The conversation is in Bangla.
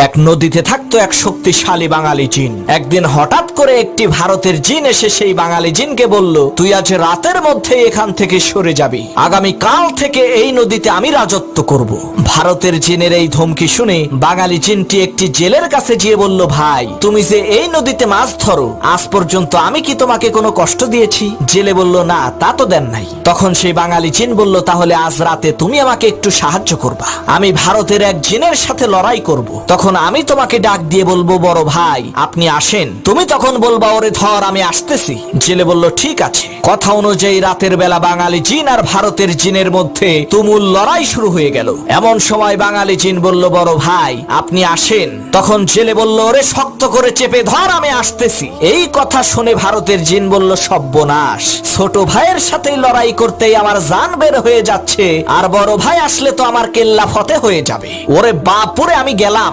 এক নদীতে থাকতো এক শক্তিশালী বাঙালি জিন। একদিন হঠাৎ করে একটি ভারতের জিন এসে সেই বাঙালি জিনকে বলল, তুই আজ রাতের মধ্যে এখান থেকে সরে যাবি, আগামী কাল থেকে এই নদীতে আমি রাজত্ব করব। ভারতের জিনের এই ধমকি শুনে বাঙালি জিনটি একটি জেলের কাছে গিয়ে বলল, ভাই তুমি যে এই নদীতে মাছ ধরো, আজ পর্যন্ত আমি কি তোমাকে কোনো কষ্ট দিয়েছি? জেলে বলল, না তা তো দেন নাই। তখন সেই বাঙালি জিন বলল, তাহলে আজ রাতে তুমি আমাকে একটু সাহায্য করবা, আমি ভারতের এক জিনের সাথে লড়াই করব। তখন আমি তোমাকে ডাক দিয়ে বলবো, বড় ভাই আপনি আসেন। তুমি তখন বলবা, ওরে ধর আমি আসতেছি। জেলে বলল, ঠিক আছে। কথা অনুযায়ী রাতের বেলা বাঙালি জিন আর ভারতের জিনের মধ্যে তুমুল লড়াই শুরু হয়ে গেল। এমন সময় বাঙালি জিন বলল, বড় ভাই আপনি আসেন। তখন জেলে বলল, ওরে শক্ত করে চেপে ধর আমি আসতেছি। এই কথা শুনে ভারতের জিন বলল, সর্বনাশ, ছোট ভাইয়ের সাথেই লড়াই করতেই আমার জান বের হয়ে যাচ্ছে, আর বড় ভাই আসলে তো আমার কেল্লা ফতে হয়ে যাবে। ওরে বাপুরে, আমি গেলাম।